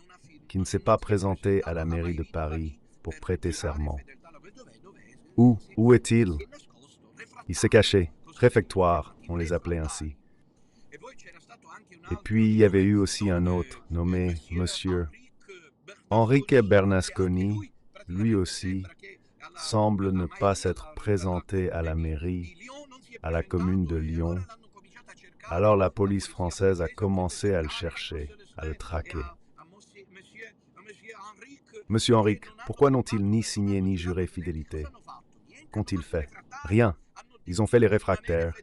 qui ne s'est pas présenté à la mairie de Paris pour prêter serment. Où est-il? Il s'est caché. Réfectoire, on les appelait ainsi. Et puis il y avait eu aussi un autre, nommé Monsieur Enrique Bernasconi, lui aussi, semble ne pas s'être présenté à la mairie, à la commune de Lyon. Alors la police française a commencé à le chercher, à le traquer. Monsieur Henrique, pourquoi n'ont-ils ni signé ni juré fidélité? Qu'ont-ils fait? Rien. Ils ont fait les réfractaires.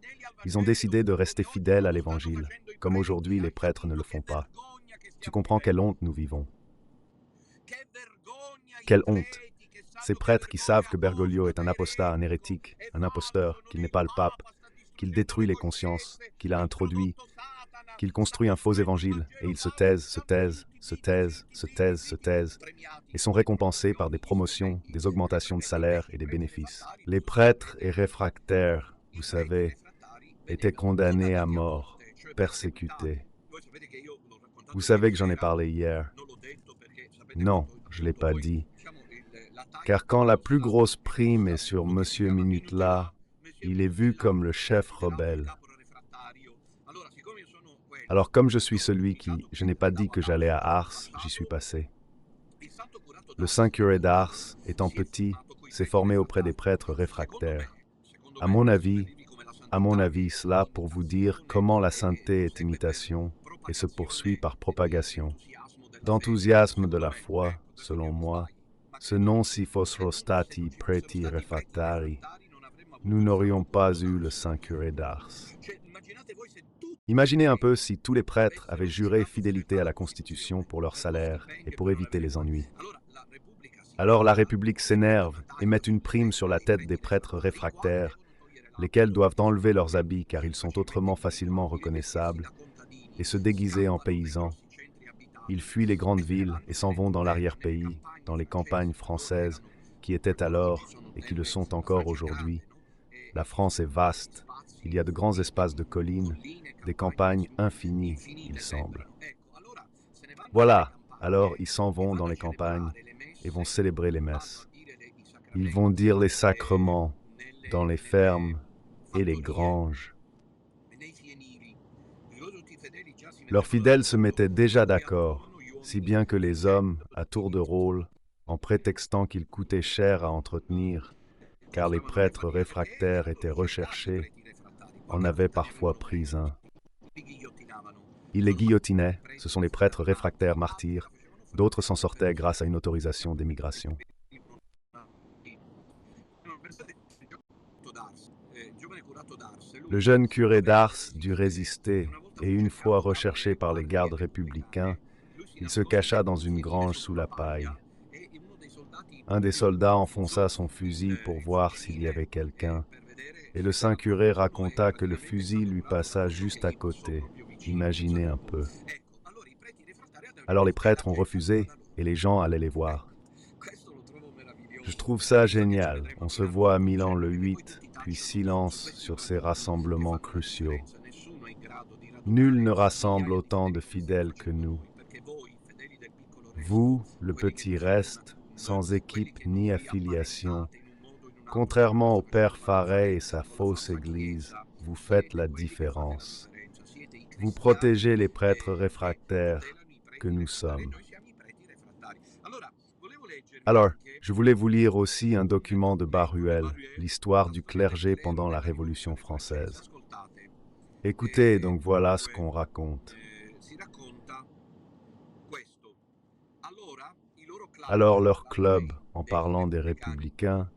Ils ont décidé de rester fidèles à l'Évangile, comme aujourd'hui les prêtres ne le font pas. Tu comprends quelle honte nous vivons? Quelle honte! Ces prêtres qui savent que Bergoglio est un apostat, un hérétique, un imposteur, qu'il n'est pas le pape, qu'il détruit les consciences, qu'il a introduit, qu'il construit un faux évangile, et ils se taisent, et sont récompensés par des promotions, des augmentations de salaire et des bénéfices. Les prêtres et réfractaires, vous savez, étaient condamnés à mort, persécutés. Vous savez que j'en ai parlé hier. Non, je ne l'ai pas dit. Car quand la plus grosse prime est sur Monsieur Minutla, il est vu comme le chef rebelle. Alors comme je suis celui qui, je n'ai pas dit que j'allais à Ars, j'y suis passé. Le saint curé d'Ars, étant petit, s'est formé auprès des prêtres réfractaires. À mon avis, cela pour vous dire comment la sainteté est imitation et se poursuit par propagation. D'enthousiasme de la foi, selon moi, ce non si fossero stati preti refractari, nous n'aurions pas eu le saint curé d'Ars. Imaginez un peu si tous les prêtres avaient juré fidélité à la Constitution pour leur salaire et pour éviter les ennuis. Alors la République s'énerve et met une prime sur la tête des prêtres réfractaires, lesquels doivent enlever leurs habits car ils sont autrement facilement reconnaissables, et se déguiser en paysans. Ils fuient les grandes villes et s'en vont dans l'arrière-pays, dans les campagnes françaises qui étaient alors et qui le sont encore aujourd'hui. La France est vaste, il y a de grands espaces de collines, des campagnes infinies, il semble. Voilà, alors ils s'en vont dans les campagnes et vont célébrer les messes. Ils vont dire les sacrements dans les fermes et les granges. Leurs fidèles se mettaient déjà d'accord, si bien que les hommes, à tour de rôle, en prétextant qu'ils coûtaient cher à entretenir, car les prêtres réfractaires étaient recherchés, en avaient parfois pris un. Ils les guillotinaient, ce sont les prêtres réfractaires martyrs, d'autres s'en sortaient grâce à une autorisation d'émigration. Le jeune curé d'Ars dut résister, et une fois recherché par les gardes républicains, il se cacha dans une grange sous la paille. Un des soldats enfonça son fusil pour voir s'il y avait quelqu'un, et le saint curé raconta que le fusil lui passa juste à côté. Imaginez un peu. Alors les prêtres ont refusé, et les gens allaient les voir. Je trouve ça génial. On se voit à Milan le 8, puis silence sur ces rassemblements cruciaux. Nul ne rassemble autant de fidèles que nous. Vous, le petit reste, sans équipe ni affiliation, contrairement au père Faret et sa fausse église, vous faites la différence. Vous protégez les prêtres réfractaires que nous sommes. Alors, je voulais vous lire aussi un document de Baruel, l'histoire du clergé pendant la Révolution française. Écoutez, donc voilà ce qu'on raconte. Alors leur club, en parlant des républicains,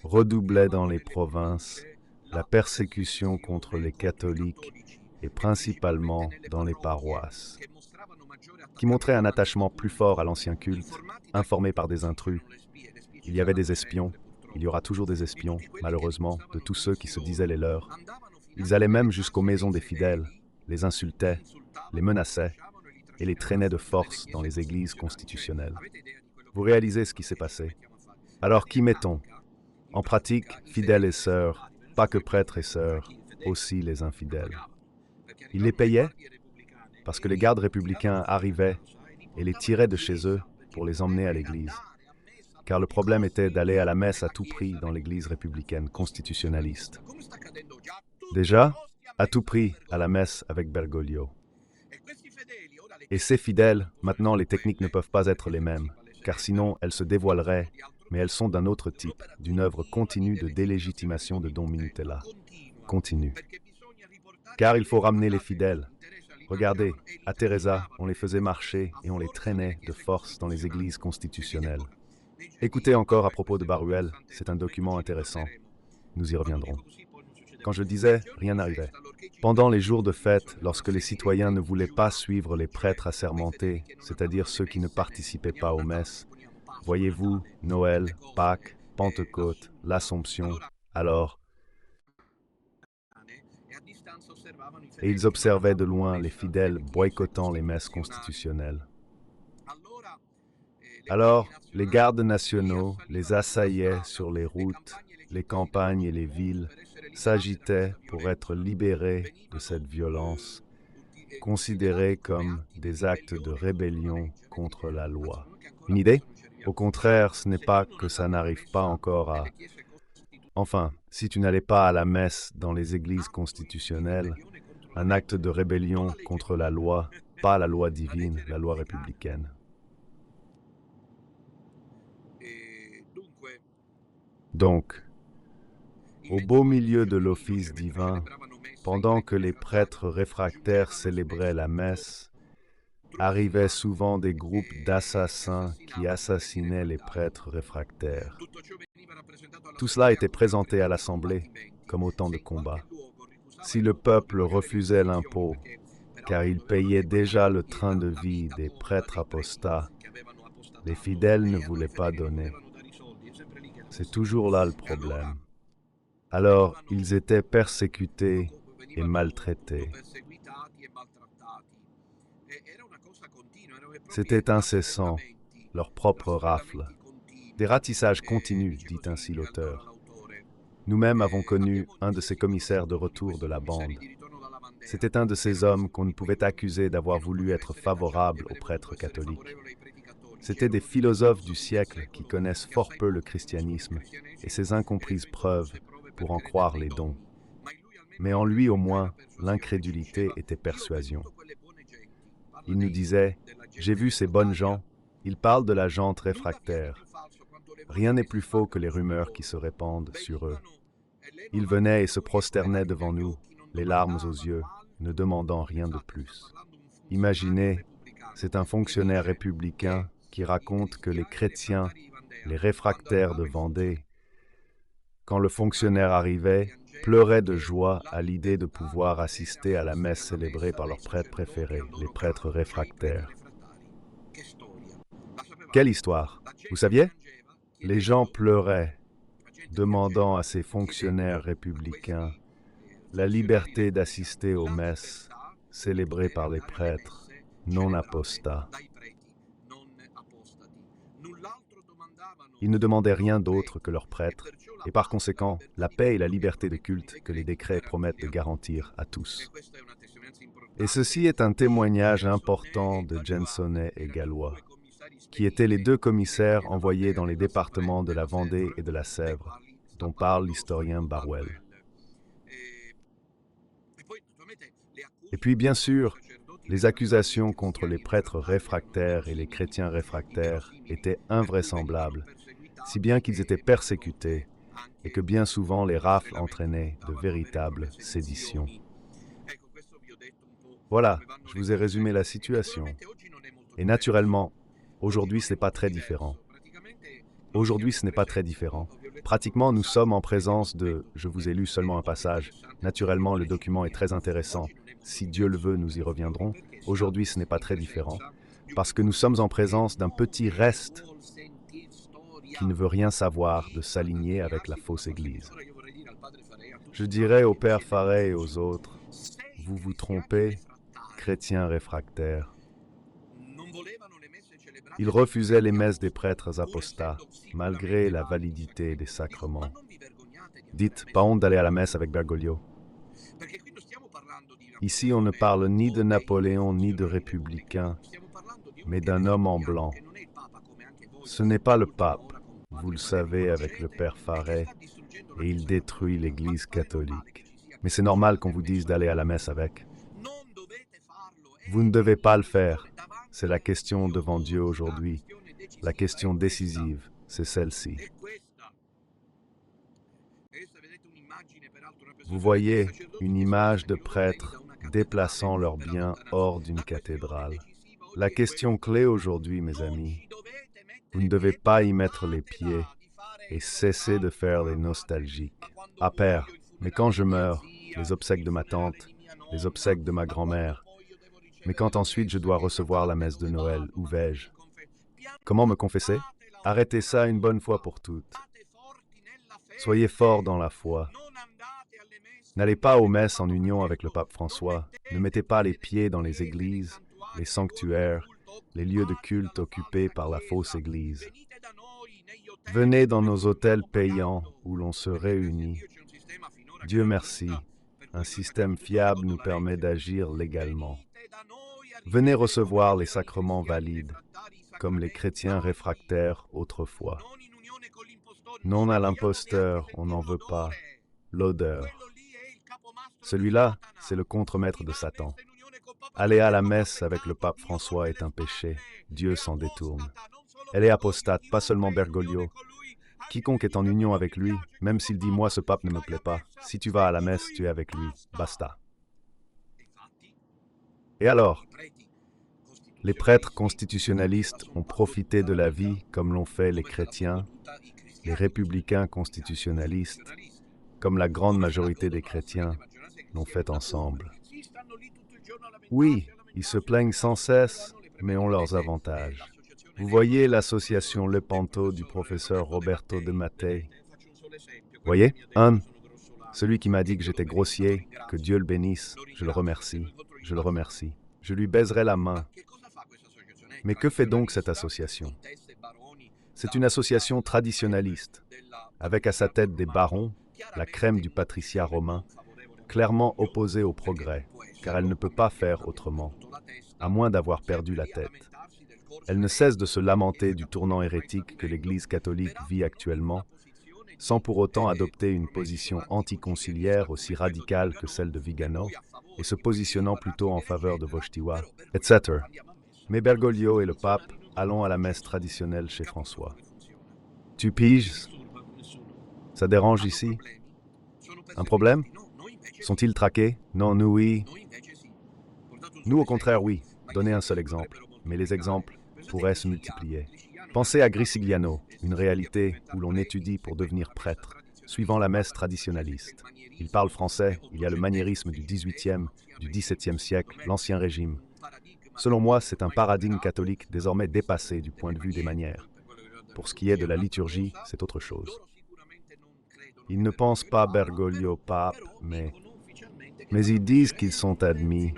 redoublait dans les provinces la persécution contre les catholiques et principalement dans les paroisses, qui montrait un attachement plus fort à l'ancien culte, informé par des intrus. Il y avait des espions, il y aura toujours des espions, malheureusement, de tous ceux qui se disaient les leurs. Ils allaient même jusqu'aux maisons des fidèles, les insultaient, les menaçaient et les traînaient de force dans les églises constitutionnelles. Vous réalisez ce qui s'est passé. Alors qui mettons? En pratique, fidèles et sœurs, pas que prêtres et sœurs, aussi les infidèles. Ils les payaient parce que les gardes républicains arrivaient et les tiraient de chez eux pour les emmener à l'église. Car le problème était d'aller à la messe à tout prix dans l'église républicaine constitutionnaliste. Déjà, à tout prix à la messe avec Bergoglio. Et ces fidèles, maintenant les techniques ne peuvent pas être les mêmes, car sinon elles se dévoileraient, mais elles sont d'un autre type, d'une œuvre continue de délégitimation de Don Minutella. Continue. Car il faut ramener les fidèles. Regardez, à Teresa, on les faisait marcher et on les traînait de force dans les églises constitutionnelles. Écoutez encore à propos de Baruel, c'est un document intéressant. Nous y reviendrons. Quand je disais, rien n'arrivait. Pendant les jours de fête, lorsque les citoyens ne voulaient pas suivre les prêtres assermentés, c'est-à-dire ceux qui ne participaient pas aux messes, voyez-vous, Noël, Pâques, Pentecôte, l'Assomption, alors, et ils observaient de loin les fidèles boycottant les messes constitutionnelles. Alors, les gardes nationaux les assaillaient sur les routes, les campagnes et les villes, s'agitaient pour être libérés de cette violence, considérée comme des actes de rébellion contre la loi. Une idée? Au contraire, ce n'est pas que ça n'arrive pas encore à... Enfin, si tu n'allais pas à la messe dans les églises constitutionnelles, un acte de rébellion contre la loi, pas la loi divine, la loi républicaine. Donc, au beau milieu de l'office divin, pendant que les prêtres réfractaires célébraient la messe, arrivaient souvent des groupes d'assassins qui assassinaient les prêtres réfractaires. Tout cela était présenté à l'Assemblée comme autant de combats. Si le peuple refusait l'impôt, car il payait déjà le train de vie des prêtres apostats, les fidèles ne voulaient pas donner. C'est toujours là le problème. Alors, ils étaient persécutés et maltraités. C'était incessant, leur propre rafle. Des ratissages continus, dit ainsi l'auteur. Nous-mêmes avons connu un de ces commissaires de retour de la bande. C'était un de ces hommes qu'on ne pouvait accuser d'avoir voulu être favorable aux prêtres catholiques. C'étaient des philosophes du siècle qui connaissent fort peu le christianisme et ses incomprises preuves pour en croire les dons. Mais en lui au moins, l'incrédulité était persuasion. Il nous disait, « J'ai vu ces bonnes gens, ils parlent de la gente réfractaire. Rien n'est plus faux que les rumeurs qui se répandent sur eux. Ils venaient et se prosternaient devant nous, les larmes aux yeux, ne demandant rien de plus. Imaginez, c'est un fonctionnaire républicain qui raconte que les chrétiens, les réfractaires de Vendée, quand le fonctionnaire arrivait, pleuraient de joie à l'idée de pouvoir assister à la messe célébrée par leur prêtre préféré, les prêtres réfractaires. Quelle histoire! Vous saviez? Les gens pleuraient, demandant à ces fonctionnaires républicains la liberté d'assister aux messes célébrées par les prêtres non apostats. Ils ne demandaient rien d'autre que leurs prêtres, et par conséquent, la paix et la liberté de culte que les décrets promettent de garantir à tous. Et ceci est un témoignage important de Gensonnet et Gallois, qui étaient les deux commissaires envoyés dans les départements de la Vendée et de la Sèvre, dont parle l'historien Baruel. Et puis, bien sûr, les accusations contre les prêtres réfractaires et les chrétiens réfractaires étaient invraisemblables, si bien qu'ils étaient persécutés et que bien souvent les rafles entraînaient de véritables séditions. Voilà, je vous ai résumé la situation. Et naturellement, aujourd'hui, ce n'est pas très différent. Aujourd'hui, ce n'est pas très différent. Pratiquement, nous sommes en présence de... Je vous ai lu seulement un passage. Naturellement, le document est très intéressant. Si Dieu le veut, nous y reviendrons. Aujourd'hui, ce n'est pas très différent. Parce que nous sommes en présence d'un petit reste qui ne veut rien savoir de s'aligner avec la fausse Église. Je dirais au Père Faré et aux autres, vous vous trompez, chrétiens réfractaires. Ils refusaient les messes des prêtres apostats, malgré la validité des sacrements. Dites, pas honte d'aller à la messe avec Bergoglio. Ici, on ne parle ni de Napoléon ni de républicain, mais d'un homme en blanc. Ce n'est pas le pape, vous le savez avec le père Farret, et il détruit l'Église catholique. Mais c'est normal qu'on vous dise d'aller à la messe avec. Vous ne devez pas le faire. C'est la question devant Dieu aujourd'hui. La question décisive, c'est celle-ci. Vous voyez une image de prêtres déplaçant leurs biens hors d'une cathédrale. La question clé aujourd'hui, mes amis, vous ne devez pas y mettre les pieds et cesser de faire les nostalgiques. Ah père, mais quand je meurs, les obsèques de ma tante, les obsèques de ma grand-mère, mais quand ensuite je dois recevoir la messe de Noël, où vais-je? Comment me confesser? Arrêtez ça une bonne fois pour toutes. Soyez forts dans la foi. N'allez pas aux messes en union avec le pape François. Ne mettez pas les pieds dans les églises, les sanctuaires, les lieux de culte occupés par la fausse église. Venez dans nos hôtels payants où l'on se réunit. Dieu merci, un système fiable nous permet d'agir légalement. Venez recevoir les sacrements valides, comme les chrétiens réfractaires autrefois. Non à l'imposteur, on n'en veut pas. L'odeur. Celui-là, c'est le contremaître de Satan. Aller à la messe avec le pape François est un péché. Dieu s'en détourne. Elle est apostate, pas seulement Bergoglio. Quiconque est en union avec lui, même s'il dit « moi, ce pape ne me plaît pas », si tu vas à la messe, tu es avec lui. Basta. Et alors? Les prêtres constitutionnalistes ont profité de la vie comme l'ont fait les chrétiens, les républicains constitutionnalistes, comme la grande majorité des chrétiens l'ont fait ensemble. Oui, ils se plaignent sans cesse, mais ont leurs avantages. Vous voyez l'association Lepanto du professeur Roberto de Mattei. Voyez, celui qui m'a dit que j'étais grossier, que Dieu le bénisse, je le remercie, je le remercie. Je lui baiserai la main. Mais que fait donc cette association? C'est une association traditionnaliste, avec à sa tête des barons, la crème du patriciat romain, clairement opposée au progrès, car elle ne peut pas faire autrement, à moins d'avoir perdu la tête. Elle ne cesse de se lamenter du tournant hérétique que l'Église catholique vit actuellement, sans pour autant adopter une position anticonciliaire aussi radicale que celle de Vigano, et se positionnant plutôt en faveur de Wojtyła, etc. Mais Bergoglio et le pape allons à la messe traditionnelle chez François. Tu piges? Ça dérange ici? Un problème? Sont-ils traqués? Non, nous oui. Nous au contraire oui. Donnez un seul exemple. Mais les exemples pourraient se multiplier. Pensez à Gricigliano, une réalité où l'on étudie pour devenir prêtre, suivant la messe traditionnaliste. Il parle français, il y a le maniérisme du XVIIIe, du XVIIe siècle, l'Ancien Régime. Selon moi, c'est un paradigme catholique désormais dépassé du point de vue des manières. Pour ce qui est de la liturgie, c'est autre chose. Ils ne pensent pas Bergoglio pape, mais ils disent qu'ils sont admis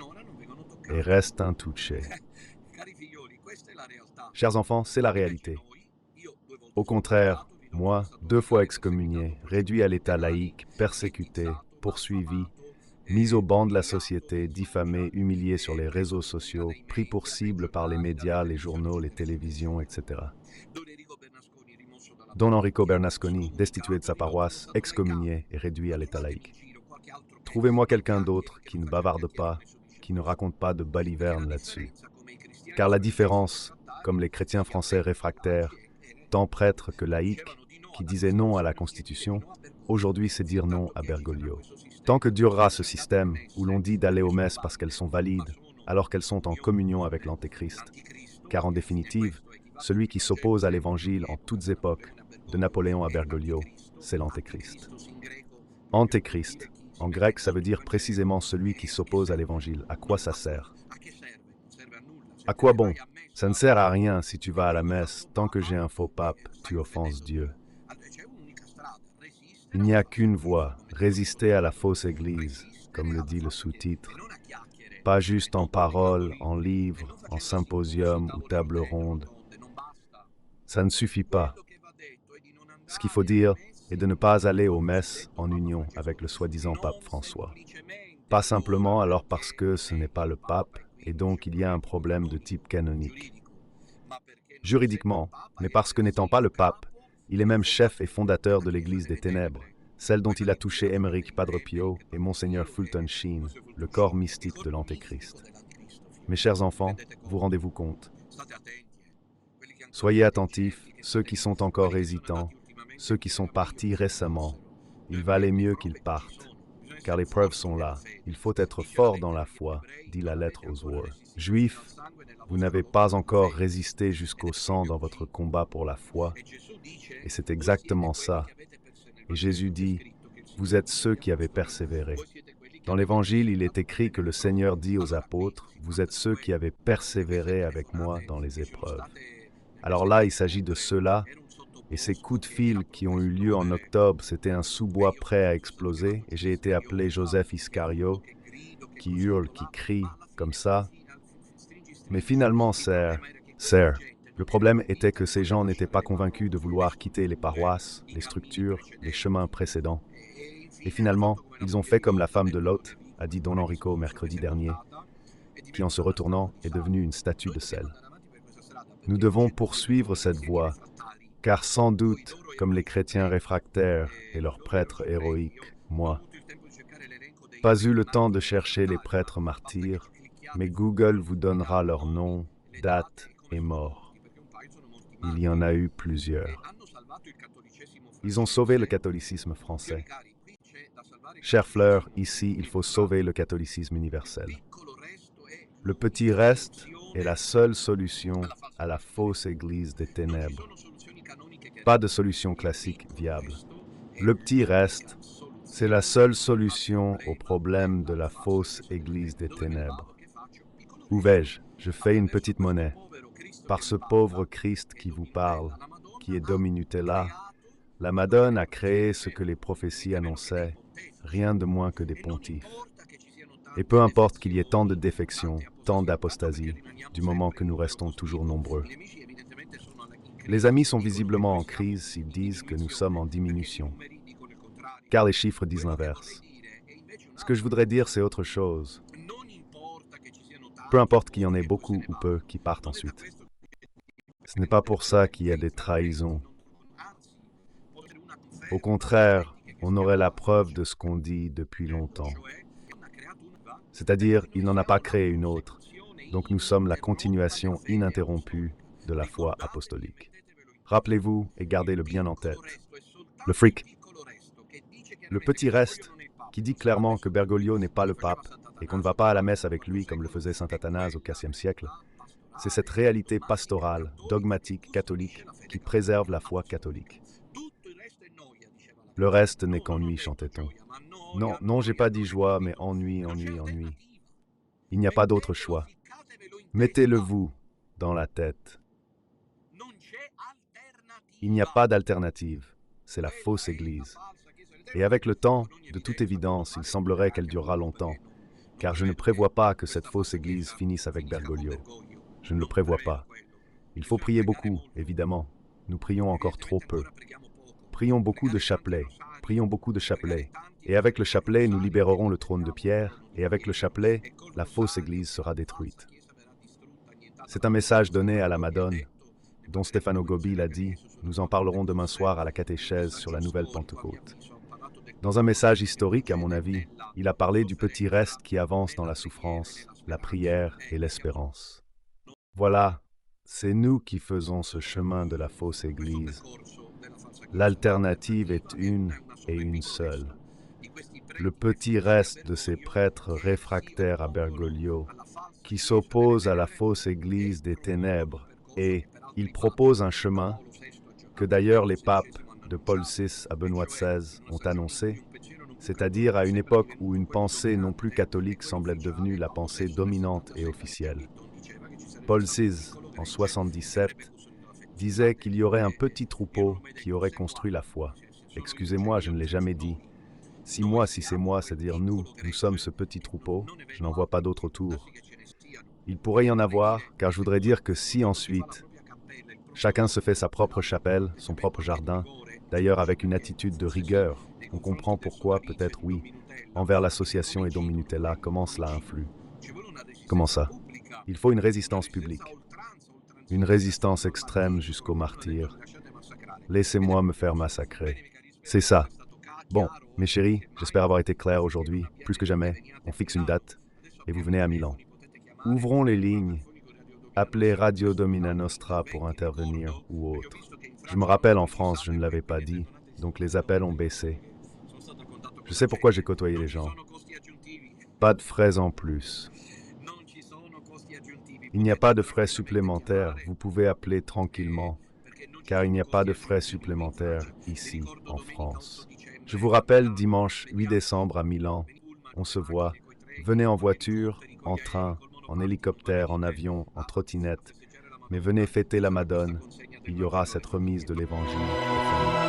et restent intouchés. Chers enfants, c'est la réalité. Au contraire, moi, 2 fois excommunié, réduit à l'état laïque, persécuté, poursuivi, mis au banc de la société, diffamé, humilié sur les réseaux sociaux, pris pour cible par les médias, les journaux, les télévisions, etc. Don Enrico Bernasconi, destitué de sa paroisse, excommunié et réduit à l'état laïque. Trouvez-moi quelqu'un d'autre qui ne bavarde pas, qui ne raconte pas de balivernes là-dessus. Car la différence, comme les chrétiens français réfractaires, tant prêtres que laïcs, qui disaient non à la Constitution, aujourd'hui c'est dire non à Bergoglio. Tant que durera ce système où l'on dit d'aller aux messes parce qu'elles sont valides, alors qu'elles sont en communion avec l'Antéchrist. Car en définitive, celui qui s'oppose à l'Évangile en toutes époques, de Napoléon à Bergoglio, c'est l'Antéchrist. Antéchrist, en grec, ça veut dire précisément celui qui s'oppose à l'Évangile. À quoi ça sert? À quoi bon? Ça ne sert à rien si tu vas à la messe. Tant que j'ai un faux pape, tu offenses Dieu. Il n'y a qu'une voie, résister à la fausse Église, comme le dit le sous-titre. Pas juste en paroles, en livres, en symposium ou table ronde. Ça ne suffit pas. Ce qu'il faut dire est de ne pas aller aux messes en union avec le soi-disant pape François. Pas simplement alors parce que ce n'est pas le pape, et donc il y a un problème de type canonique. Juridiquement, mais parce que n'étant pas le pape, il est même chef et fondateur de l'Église des Ténèbres, celle dont il a touché Émeric Padre Pio et Monseigneur Fulton Sheen, le corps mystique de l'Antéchrist. Mes chers enfants, vous rendez-vous compte? Soyez attentifs, ceux qui sont encore hésitants, ceux qui sont partis récemment. Il valait mieux qu'ils partent, car les preuves sont là. Il faut être fort dans la foi, dit la lettre aux Warres. Juifs, vous n'avez pas encore résisté jusqu'au sang dans votre combat pour la foi, et c'est exactement ça. Et Jésus dit, vous êtes ceux qui avez persévéré. Dans l'Évangile, il est écrit que le Seigneur dit aux apôtres, vous êtes ceux qui avez persévéré avec moi dans les épreuves. Alors là, il s'agit de ceux-là, et ces coups de fil qui ont eu lieu en octobre, c'était un sous-bois prêt à exploser, et j'ai été appelé Joseph Iscario, qui hurle, qui crie, comme ça. Mais finalement, Sir, le problème était que ces gens n'étaient pas convaincus de vouloir quitter les paroisses, les structures, les chemins précédents. Et finalement, ils ont fait comme la femme de Lot, a dit Don Enrico mercredi dernier, qui en se retournant est devenue une statue de sel. Nous devons poursuivre cette voie, car sans doute, comme les chrétiens réfractaires et leurs prêtres héroïques, moi, pas eu le temps de chercher les prêtres martyrs, mais Google vous donnera leur nom, date et mort. Il y en a eu plusieurs. Ils ont sauvé le catholicisme français. Chère Fleur, ici, il faut sauver le catholicisme universel. Le petit reste est la seule solution à la fausse Église des ténèbres. Pas de solution classique viable. Le petit reste, c'est la seule solution au problème de la fausse Église des ténèbres. Où vais-je? Je fais une petite monnaie. Par ce pauvre Christ qui vous parle, qui est Dominutella, la Madone a créé ce que les prophéties annonçaient, rien de moins que des pontifes. Et peu importe qu'il y ait tant de défections, tant d'apostasie, du moment que nous restons toujours nombreux. Les amis sont visiblement en crise s'ils disent que nous sommes en diminution, car les chiffres disent l'inverse. Ce que je voudrais dire, c'est autre chose. Peu importe qu'il y en ait beaucoup ou peu qui partent ensuite. Ce n'est pas pour ça qu'il y a des trahisons. Au contraire, on aurait la preuve de ce qu'on dit depuis longtemps. C'est-à-dire, il n'en a pas créé une autre. Donc nous sommes la continuation ininterrompue de la foi apostolique. Rappelez-vous et gardez-le bien en tête. Le fric. Le petit reste, qui dit clairement que Bergoglio n'est pas le pape et qu'on ne va pas à la messe avec lui comme le faisait saint Athanase au IVe siècle, c'est cette réalité pastorale, dogmatique, catholique, qui préserve la foi catholique. Le reste n'est qu'ennui, chantait-on. Non, non, j'ai pas dit joie, mais ennui, ennui, ennui. Il n'y a pas d'autre choix. Mettez-le vous dans la tête. Il n'y a pas d'alternative. C'est la fausse Église. Et avec le temps, de toute évidence, il semblerait qu'elle durera longtemps, car je ne prévois pas que cette fausse Église finisse avec Bergoglio. Je ne le prévois pas. Il faut prier beaucoup, évidemment. Nous prions encore trop peu. Prions beaucoup de chapelets. Prions beaucoup de chapelets. Et avec le chapelet, nous libérerons le trône de Pierre, et avec le chapelet, la fausse Église sera détruite. C'est un message donné à la Madone, dont Stefano Gobbi l'a dit, nous en parlerons demain soir à la catéchèse sur la nouvelle Pentecôte. Dans un message historique, à mon avis, il a parlé du petit reste qui avance dans la souffrance, la prière et l'espérance. Voilà, c'est nous qui faisons ce chemin de la fausse Église. L'alternative est une et une seule. Le petit reste de ces prêtres réfractaires à Bergoglio, qui s'opposent à la fausse Église des ténèbres, et il propose un chemin que d'ailleurs les papes, de Paul VI à Benoît XVI, ont annoncé, c'est-à-dire à une époque où une pensée non plus catholique semble être devenue la pensée dominante et officielle. Paul VI, en 77, disait qu'il y aurait un petit troupeau qui aurait construit la foi. Excusez-moi, je ne l'ai jamais dit. Si c'est moi, c'est-à-dire nous sommes ce petit troupeau, je n'en vois pas d'autre autour. Il pourrait y en avoir, car je voudrais dire que si ensuite, chacun se fait sa propre chapelle, son propre jardin, D'ailleurs, avec une attitude de rigueur, on comprend pourquoi, peut-être oui, envers l'association Edo Minutella, comment cela influe. Comment ça? Il faut une résistance publique, une résistance extrême jusqu'au martyr. Laissez-moi me faire massacrer. C'est ça. Bon, mes chéris, j'espère avoir été clair aujourd'hui. Plus que jamais, on fixe une date et vous venez à Milan. Ouvrons les lignes. Appelez Radio Domina Nostra pour intervenir ou autre. Je me rappelle en France, je ne l'avais pas dit, donc les appels ont baissé. Je sais pourquoi j'ai côtoyé les gens. Pas de frais en plus. Il n'y a pas de frais supplémentaires, vous pouvez appeler tranquillement, car il n'y a pas de frais supplémentaires ici, en France. Je vous rappelle, dimanche 8 décembre à Milan, on se voit. Venez en voiture, en train, en hélicoptère, en avion, en trottinette, mais venez fêter la Madone, il y aura cette remise de l'Évangile.